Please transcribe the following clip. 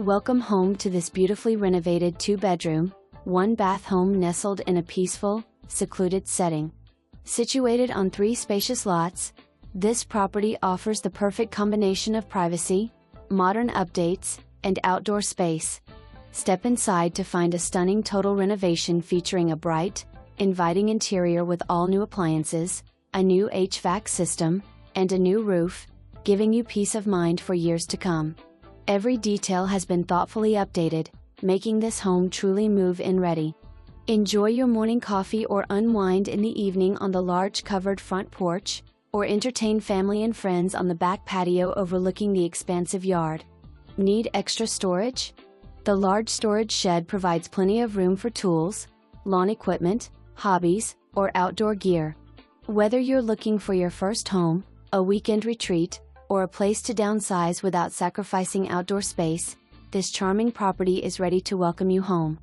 Welcome home to this beautifully renovated 2-bedroom, 1-bath home nestled in a peaceful, secluded setting. Situated on 3 spacious lots, this property offers the perfect combination of privacy, modern updates, and outdoor space. Step inside to find a stunning total renovation featuring a bright, inviting interior with all new appliances, a new HVAC system, and a new roof, giving you peace of mind for years to come. Every detail has been thoughtfully updated, making this home truly move-in ready. Enjoy your morning coffee or unwind in the evening on the large covered front porch, or entertain family and friends on the back patio overlooking the expansive yard. Need extra storage? The large storage shed provides plenty of room for tools, lawn equipment, hobbies, or outdoor gear. Whether you're looking for your first home, a weekend retreat, or a place to downsize without sacrificing outdoor space, this charming property is ready to welcome you home.